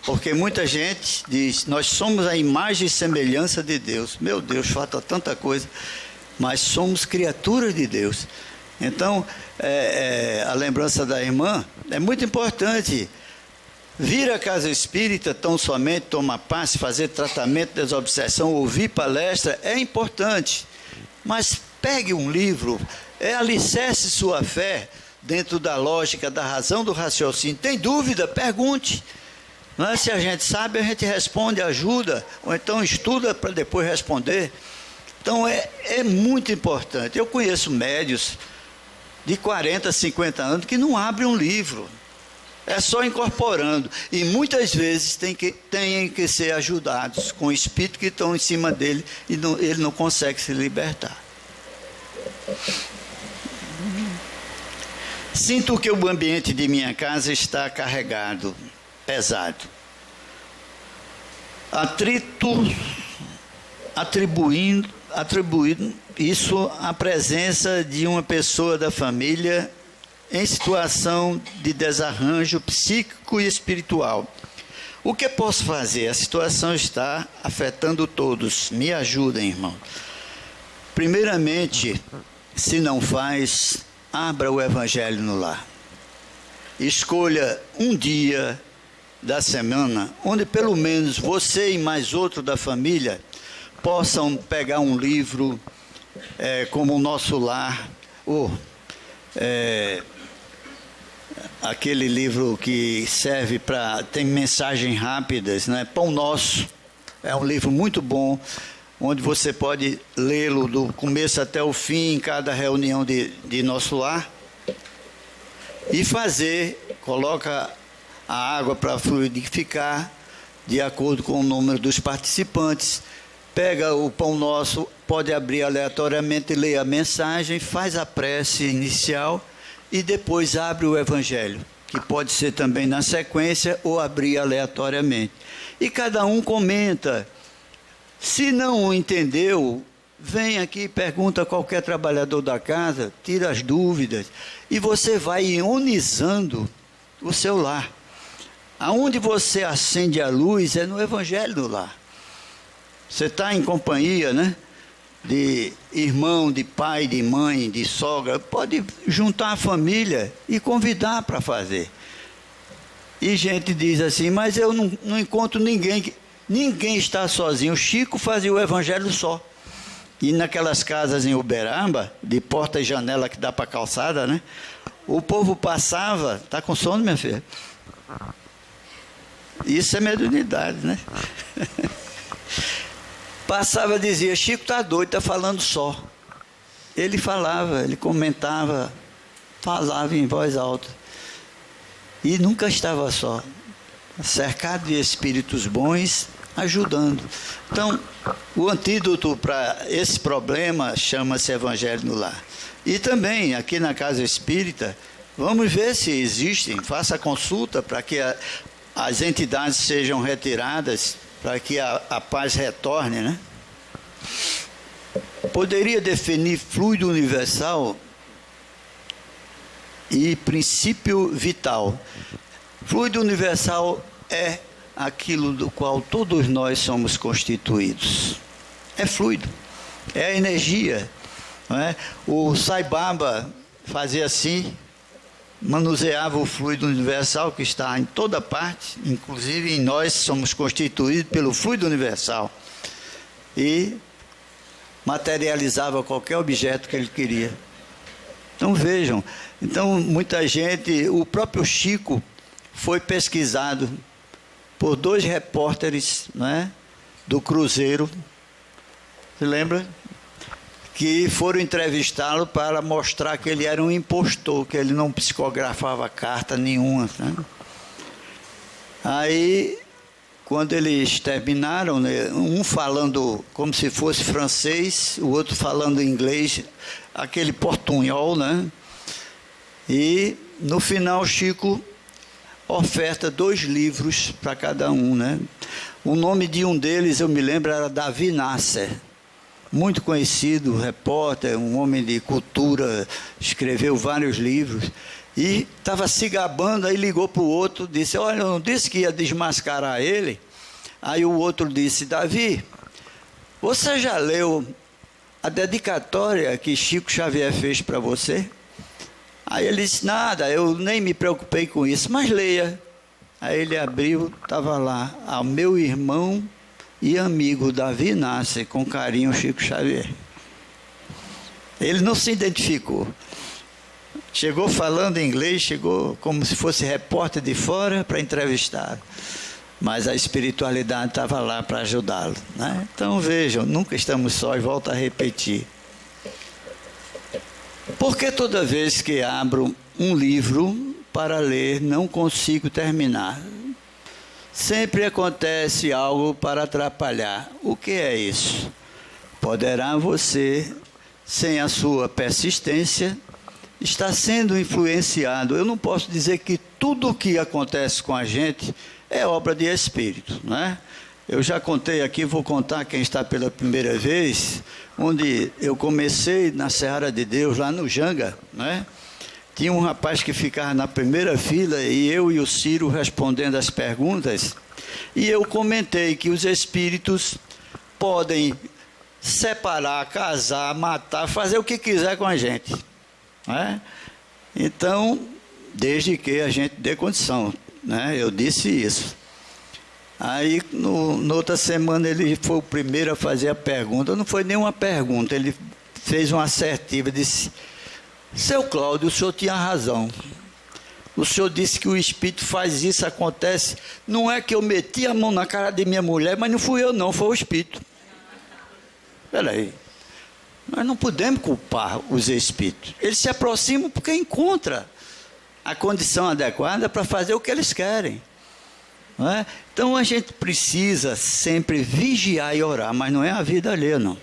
porque muita gente diz, nós somos a imagem e semelhança de Deus. Meu Deus, falta tanta coisa, mas somos criaturas de Deus. Então, a lembrança da irmã é muito importante. Vir à casa espírita, tão somente tomar passe, fazer tratamento de desobsessão, ouvir palestra, é importante. Mas pegue um livro, alicerce sua fé dentro da lógica, da razão, do raciocínio. Tem dúvida? Pergunte. Não é? Se a gente sabe, a gente responde, ajuda, ou então estuda para depois responder. Então é muito importante. Eu conheço médios de 40, 50 anos que não abrem um livro. É só incorporando. E muitas vezes têm que ser ajudados com espíritos que estão em cima dele e ele não consegue se libertar. Sinto que o ambiente de minha casa está carregado, pesado. Atribuindo isso à presença de uma pessoa da família em situação de desarranjo psíquico e espiritual. O que posso fazer? A situação está afetando todos. Me ajudem, irmão. Primeiramente, se não faz, abra o Evangelho no lar. Escolha um dia da semana, onde pelo menos você e mais outro da família possam pegar um livro, como o Nosso Lar, aquele livro que serve para... tem mensagens rápidas, né? Pão Nosso, é um livro muito bom, onde você pode lê-lo do começo até o fim, em cada reunião de Nosso Lar, e coloca a água para fluidificar, de acordo com o número dos participantes, pega o Pão Nosso, pode abrir aleatoriamente, ler a mensagem, faz a prece inicial, e depois abre o Evangelho, que pode ser também na sequência ou abrir aleatoriamente. E cada um comenta. Se não entendeu vem aqui, pergunta a qualquer trabalhador da casa, tira as dúvidas, e você vai ionizando o seu lar. Aonde você acende a luz é no Evangelho do lar. Você está em companhia, né? De irmão, de pai, de mãe, de sogra, pode juntar a família e convidar para fazer. E gente diz assim, mas eu não encontro ninguém, ninguém está sozinho. O Chico fazia o Evangelho só. E naquelas casas em Uberaba, de porta e janela que dá para a calçada, né? O povo passava, está com sono, minha filha? Isso é mediunidade, né? Passava e dizia, Chico está doido, está falando só. Ele falava, ele comentava, falava em voz alta. E nunca estava só, cercado de espíritos bons, ajudando. Então, o antídoto para esse problema chama-se Evangelho no Lar. E também, aqui na Casa Espírita, vamos ver se existem, faça consulta para que as entidades sejam retiradas, para que a paz retorne, né? Poderia definir fluido universal e princípio vital. Fluido universal é aquilo do qual todos nós somos constituídos. É fluido, é a energia. Não é? O Sai Baba fazia assim, manuseava o fluido universal que está em toda parte, inclusive em nós somos constituídos pelo fluido universal, e materializava qualquer objeto que ele queria. Então vejam, então muita gente, o próprio Chico foi pesquisado por 2 repórteres, né, do Cruzeiro, você lembra? Que foram entrevistá-lo para mostrar que ele era um impostor, que ele não psicografava carta nenhuma, né? Aí, quando eles terminaram, né, um falando como se fosse francês, o outro falando inglês, aquele portunhol, né? E no final Chico oferta 2 livros para cada um, né? O nome de um deles, eu me lembro, era Davi Nasser, muito conhecido, repórter, um homem de cultura, escreveu vários livros, e estava se gabando, aí ligou para o outro, disse, olha, eu não disse que ia desmascarar ele? Aí o outro disse, Davi, você já leu a dedicatória que Chico Xavier fez para você? Aí ele disse, nada, eu nem me preocupei com isso, mas leia. Aí ele abriu, estava lá, ao meu irmão e amigo Davi Nasser, com carinho, Chico Xavier. Ele não se identificou. Chegou falando inglês, chegou como se fosse repórter de fora para entrevistar. Mas a espiritualidade estava lá para ajudá-lo, né? Então vejam, nunca estamos sós, volto a repetir. Porque toda vez que abro um livro para ler, não consigo terminar? Sempre acontece algo para atrapalhar. O que é isso? Poderá você, sem a sua persistência, estar sendo influenciado. Eu não posso dizer que tudo o que acontece com a gente é obra de espírito, né? Eu já contei aqui, vou contar quem está pela primeira vez, onde eu comecei na Seara de Deus, lá no Janga, né? Tinha um rapaz que ficava na primeira fila e eu e o Ciro respondendo as perguntas, e eu comentei que os espíritos podem separar, casar, matar, fazer o que quiser com a gente, né? Então, desde que a gente dê condição, né? Eu disse isso. Aí, na outra semana, ele foi o primeiro a fazer a pergunta. Não foi nenhuma pergunta, ele fez uma assertiva, disse, seu Cláudio, o senhor tinha razão. O senhor disse que o espírito faz isso, acontece. Não é que eu meti a mão na cara de minha mulher, mas não fui eu não, foi o espírito. Espera aí. Nós não podemos culpar os espíritos. Eles se aproximam porque encontram a condição adequada para fazer o que eles querem. Não é? Então a gente precisa sempre vigiar e orar, mas não é a vida alheia, não.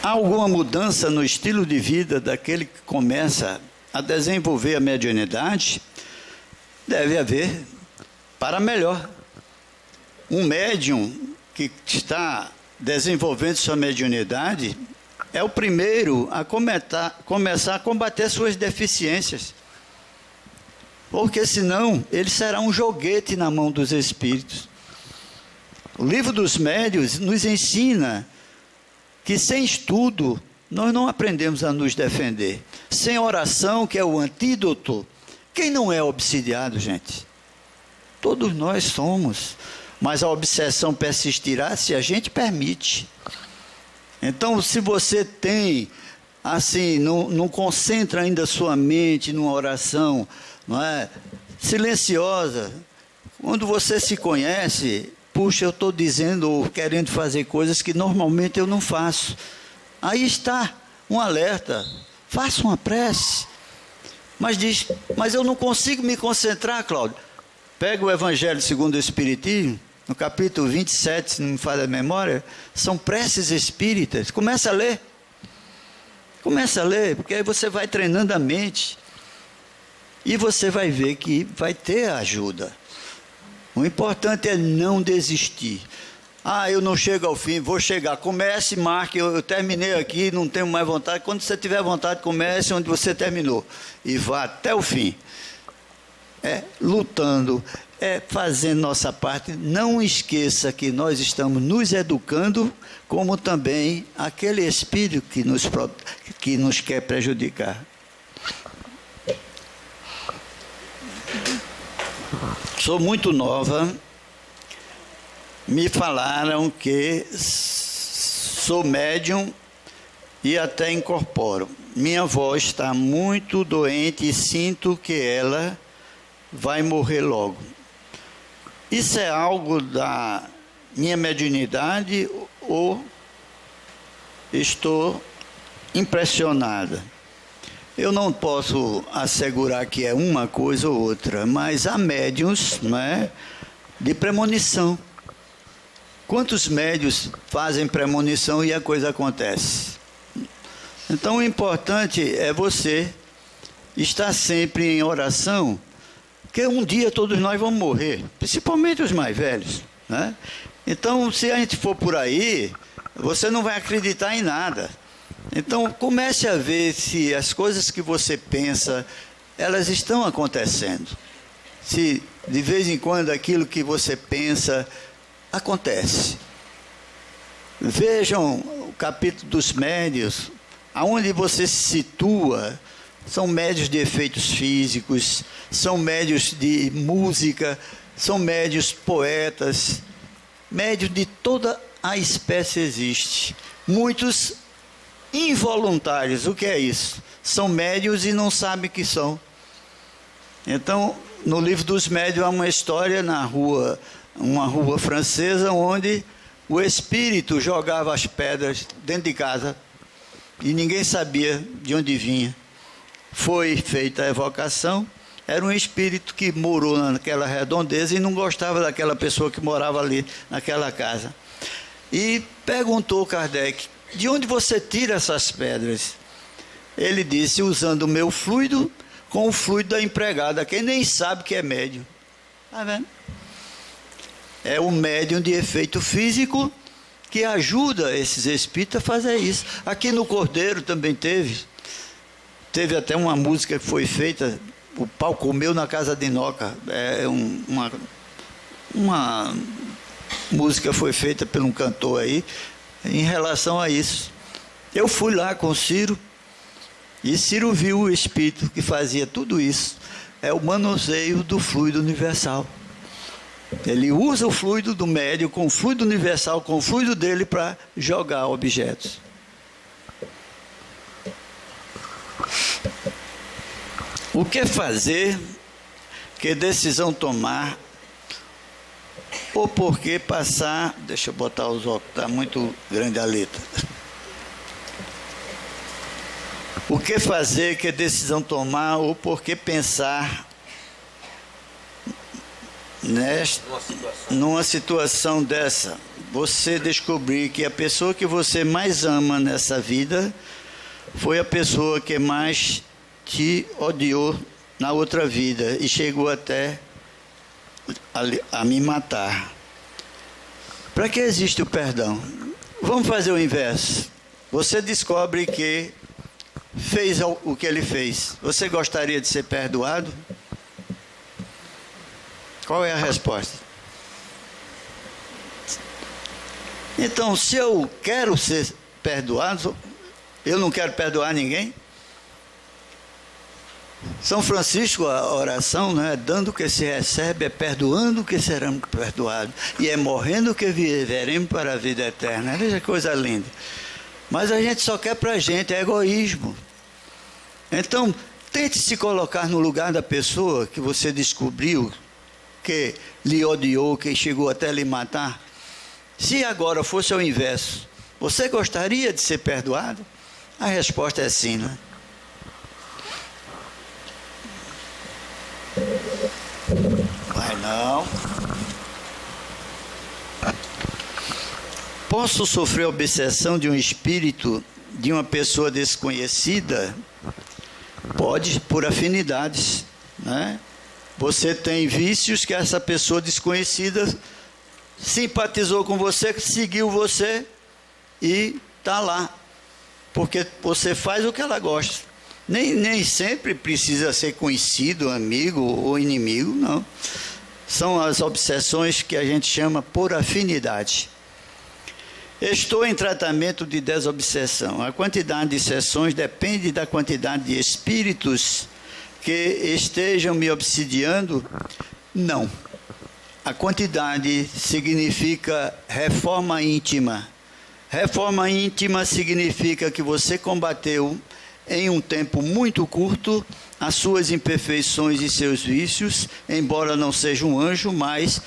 Há alguma mudança no estilo de vida daquele que começa a desenvolver a mediunidade? Deve haver para melhor. Um médium que está desenvolvendo sua mediunidade é o primeiro a começar a combater suas deficiências. Porque senão ele será um joguete na mão dos espíritos. O livro dos médiuns nos ensina que sem estudo nós não aprendemos a nos defender. Sem oração, que é o antídoto, quem não é obsidiado, gente? Todos nós somos, mas a obsessão persistirá se a gente permite. Então, se você tem, assim, não concentra ainda sua mente numa oração, não é, silenciosa, quando você se conhece, puxa, eu estou dizendo ou querendo fazer coisas que normalmente eu não faço. Aí está um alerta, faça uma prece. Mas diz, mas eu não consigo me concentrar, Cláudio. Pega o Evangelho segundo o Espiritismo, no capítulo 27, se não me falha a memória, são preces espíritas. Começa a ler. Começa a ler, porque aí você vai treinando a mente. E você vai ver que vai ter ajuda. O importante é não desistir. Ah, eu não chego ao fim, vou chegar. Comece, marque, eu terminei aqui, não tenho mais vontade. Quando você tiver vontade, comece onde você terminou. E vá até o fim. Lutando, fazendo nossa parte. Não esqueça que nós estamos nos educando, como também aquele espírito que nos quer prejudicar. Sou muito nova, me falaram que sou médium e até incorporo. Minha avó está muito doente e sinto que ela vai morrer logo. Isso é algo da minha mediunidade ou estou impressionada? Eu não posso assegurar que é uma coisa ou outra, mas há médiuns, não é, de premonição. Quantos médiuns fazem premonição e a coisa acontece? Então o importante é você estar sempre em oração, porque um dia todos nós vamos morrer, principalmente os mais velhos, né? Então, se a gente for por aí, você não vai acreditar em nada. Então, comece a ver se as coisas que você pensa, elas estão acontecendo. Se de vez em quando aquilo que você pensa acontece. Vejam o capítulo dos médiuns, aonde você se situa. São médiuns de efeitos físicos, são médiuns de música, são médiuns poetas, médiuns de toda a espécie existe. Muitos involuntários, o que é isso? São médiuns e não sabem que são. Então, no livro dos médiuns há uma história uma rua francesa, onde o espírito jogava as pedras dentro de casa e ninguém sabia de onde vinha. Foi feita a evocação, era um espírito que morou naquela redondeza e não gostava daquela pessoa que morava ali naquela casa. E perguntou Kardec, de onde você tira essas pedras? Ele disse, usando o meu fluido com o fluido da empregada, quem nem sabe que é médium. Está vendo? É o médium de efeito físico que ajuda esses espíritos a fazer isso. Aqui no Cordeiro também teve até uma música que foi feita, o pau comeu na casa de Noca. Uma música foi feita por um cantor aí, em relação a isso. Eu fui lá com Ciro, e Ciro viu o espírito que fazia tudo isso. É o manuseio do fluido universal. Ele usa o fluido do médium com o fluido universal, com o fluido dele para jogar objetos. O que fazer? Que decisão tomar? Ou por que passar? Deixa eu botar os óculos, está muito grande a letra. O que fazer? Que decisão tomar? Ou por que pensar numa situação dessa? Você descobrir que a pessoa que você mais ama nessa vida foi a pessoa que mais te odiou na outra vida e chegou até a me matar. Para que existe o perdão? Vamos fazer o inverso. Você descobre que fez o que ele fez. Você gostaria de ser perdoado? Qual é a resposta? Então, se eu quero ser perdoado, eu não quero perdoar ninguém? São Francisco, a oração, não é dando o que se recebe, é perdoando o que seremos perdoados, e é morrendo o que viveremos para a vida eterna. Veja que coisa linda. Mas a gente só quer para a gente, é egoísmo. Então, tente se colocar no lugar da pessoa que você descobriu que lhe odiou, que chegou até lhe matar. Se agora fosse o inverso, você gostaria de ser perdoado? A resposta é sim, não é? Vai não. Posso sofrer obsessão de um espírito de uma pessoa desconhecida? Pode, por afinidades, né? Você tem vícios que essa pessoa desconhecida simpatizou com você, seguiu você e está lá, porque você faz o que ela gosta. Nem sempre precisa ser conhecido, amigo ou inimigo, não. São as obsessões que a gente chama por afinidade. Estou em tratamento de desobsessão. A quantidade de sessões depende da quantidade de espíritos que estejam me obsidiando? Não. A quantidade significa reforma íntima. Reforma íntima significa que você combateu em um tempo muito curto as suas imperfeições e seus vícios, embora não seja um anjo, mas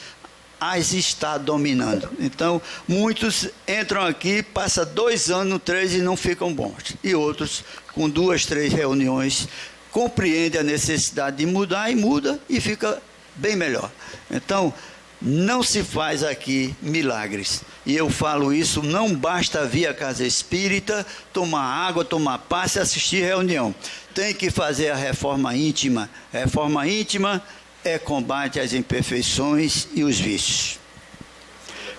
as está dominando. Então, muitos entram aqui, passam 2 anos, 3 e não ficam bons. E outros, com 2, 3 reuniões, compreendem a necessidade de mudar e muda e fica bem melhor. Então, não se faz aqui milagres. E eu falo isso, não basta vir à casa espírita, tomar água, tomar passe e assistir reunião. Tem que fazer a reforma íntima. Reforma íntima é combate às imperfeições e os vícios.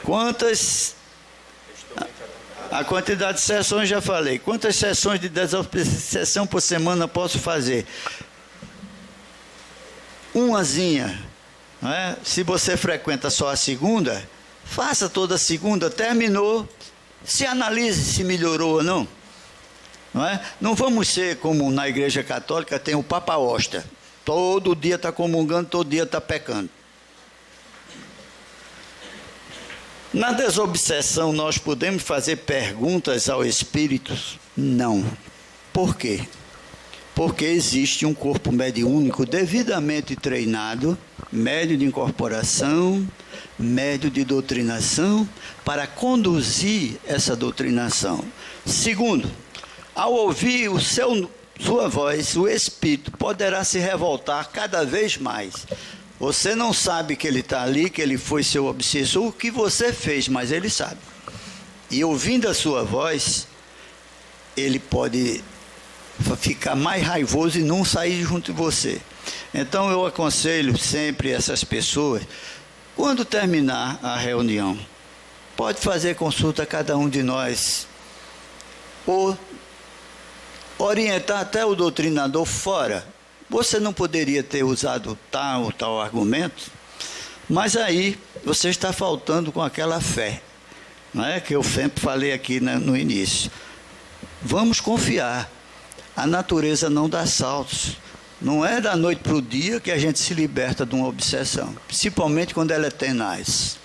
Quantas... A quantidade de sessões já falei. Quantas sessões de desobsessão por semana posso fazer? Umazinha. Não é? Se você frequenta só a segunda, faça toda a segunda, terminou, se analise se melhorou ou não. Não é? Não vamos ser como na Igreja Católica, tem o Papa Hóstia. Todo dia está comungando, todo dia está pecando. Na desobsessão, nós podemos fazer perguntas ao Espírito? Não. Por quê? Porque existe um corpo mediúnico devidamente treinado, médio de incorporação, médio de doutrinação, para conduzir essa doutrinação. Segundo, ao ouvir sua voz, o Espírito poderá se revoltar cada vez mais. Você não sabe que ele está ali, que ele foi seu obsessor, o que você fez, mas ele sabe. E ouvindo a sua voz, ele pode ficar mais raivoso e não sair junto de você. Então eu aconselho sempre essas pessoas, quando terminar a reunião, pode fazer consulta a cada um de nós, ou orientar até o doutrinador fora. Você não poderia ter usado tal ou tal argumento, mas aí você está faltando com aquela fé, não é? Que eu sempre falei aqui no início. Vamos confiar. A natureza não dá saltos. Não é da noite para o dia que a gente se liberta de uma obsessão, principalmente quando ela é tenaz.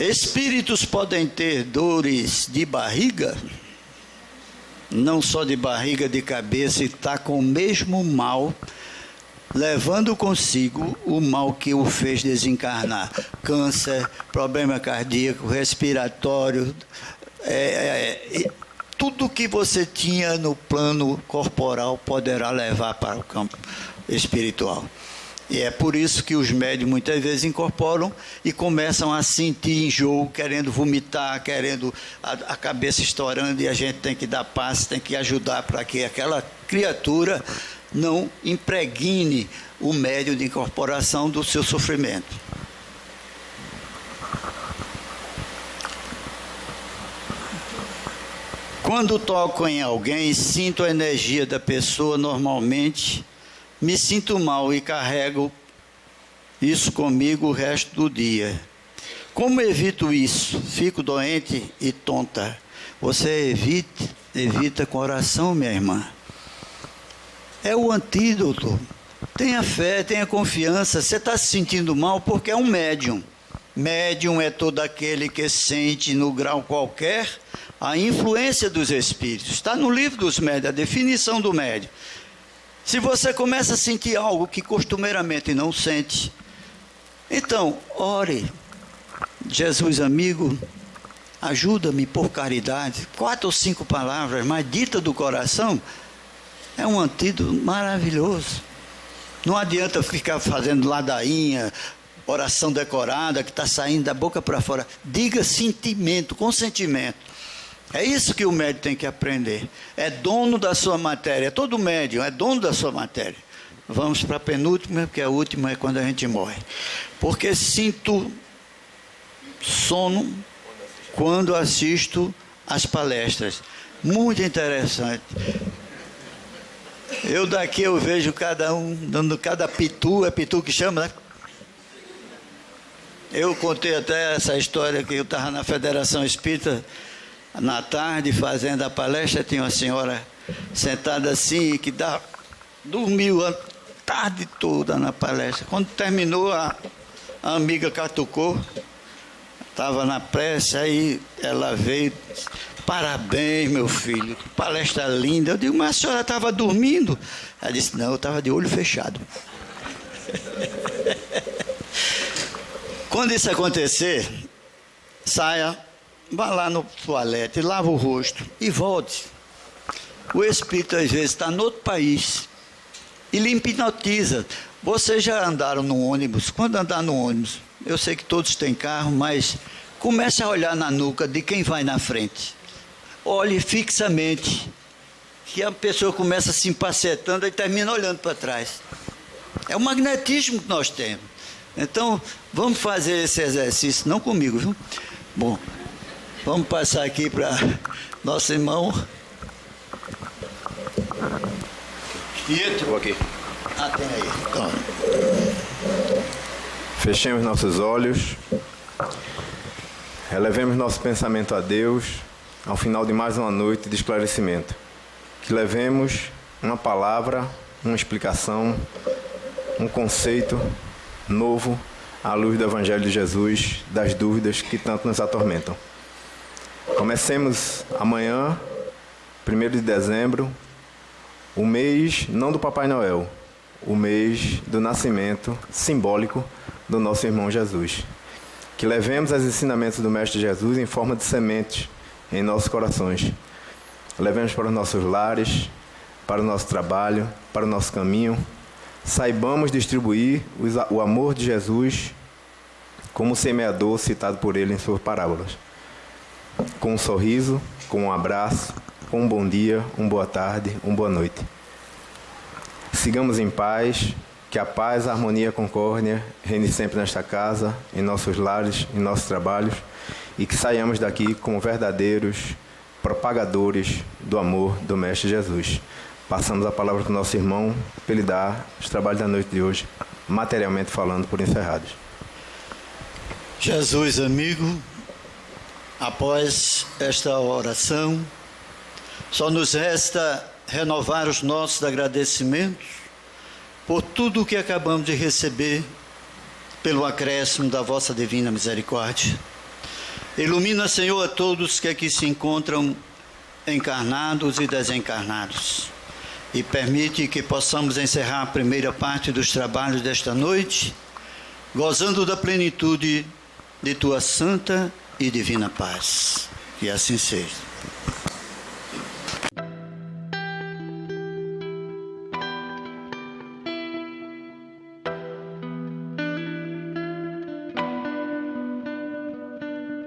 Espíritos podem ter dores de barriga, não só de barriga, de cabeça, e está com o mesmo mal, levando consigo o mal que o fez desencarnar. Câncer, problema cardíaco, respiratório, tudo que você tinha no plano corporal poderá levar para o campo espiritual. E é por isso que os médios muitas vezes incorporam e começam a sentir enjoo, querendo vomitar, querendo a cabeça estourando, e a gente tem que dar passe, tem que ajudar para que aquela criatura não impregne o médium de incorporação do seu sofrimento. Quando toco em alguém e sinto a energia da pessoa, normalmente me sinto mal e carrego isso comigo o resto do dia. Como evito isso? Fico doente e tonta. Você evita com oração, minha irmã. É o antídoto. Tenha fé, tenha confiança. Você está se sentindo mal porque é um médium. Médium é todo aquele que sente no grau qualquer a influência dos espíritos. Está no livro dos médios, a definição do médium. Se você começa a sentir algo que costumeiramente não sente, então, ore. Jesus, amigo, ajuda-me por caridade. 4 ou 5 palavras, mas dita do coração, é um antídoto maravilhoso. Não adianta ficar fazendo ladainha, oração decorada, que está saindo da boca para fora. Diga sentimento, consentimento. É isso que o médium tem que aprender. É dono da sua matéria. Todo médium é dono da sua matéria. Vamos para a penúltima, porque a última é quando a gente morre. Porque sinto sono quando assisto às palestras. Muito interessante. Eu daqui eu vejo cada um dando cada pitu, é pitu que chama, né? Eu contei até essa história que eu estava na Federação Espírita na tarde fazendo a palestra, tinha uma senhora sentada assim que dormiu a tarde toda na palestra. Quando terminou, a amiga catucou, estava na prece, aí ela veio, parabéns, meu filho, que palestra linda. Eu digo, mas a senhora estava dormindo? Ela disse, não, eu estava de olho fechado. Quando isso acontecer, saia, vá lá no toalete, lava o rosto e volte. O espírito às vezes está em outro país e lhe hipnotiza. Vocês já andaram no ônibus? Quando andar no ônibus, eu sei que todos têm carro, mas comece a olhar na nuca de quem vai na frente. Olhe fixamente, que a pessoa começa se empacetando e termina olhando para trás. É o magnetismo que nós temos. Então, vamos fazer esse exercício, não comigo, viu? Bom, vamos passar aqui para nosso irmão. Quieto. Vou aqui. Ah, tem aí. Então. Fechemos nossos olhos. Elevemos nosso pensamento a Deus ao final de mais uma noite de esclarecimento. Que levemos uma palavra, uma explicação, um conceito novo à luz do Evangelho de Jesus, das dúvidas que tanto nos atormentam. Comecemos amanhã, 1º de dezembro, o mês não do Papai Noel, o mês do nascimento simbólico do nosso irmão Jesus. Que levemos os ensinamentos do Mestre Jesus em forma de sementes em nossos corações. Levemos para os nossos lares, para o nosso trabalho, para o nosso caminho. Saibamos distribuir o amor de Jesus como o semeador citado por ele em suas parábolas. Com um sorriso, com um abraço, com um bom dia, uma boa tarde, uma boa noite. Sigamos em paz, que a paz, a harmonia e a concórdia reine sempre nesta casa, em nossos lares, em nossos trabalhos, e que saiamos daqui como verdadeiros propagadores do amor do Mestre Jesus. Passamos a palavra para o nosso irmão, para ele dar os trabalhos da noite de hoje, materialmente falando, por encerrados. Jesus, amigo, após esta oração, só nos resta renovar os nossos agradecimentos por tudo o que acabamos de receber pelo acréscimo da vossa divina misericórdia. Ilumina, Senhor, a todos que aqui se encontram encarnados e desencarnados. E permite que possamos encerrar a primeira parte dos trabalhos desta noite, gozando da plenitude de Tua santa e divina paz. Que assim seja.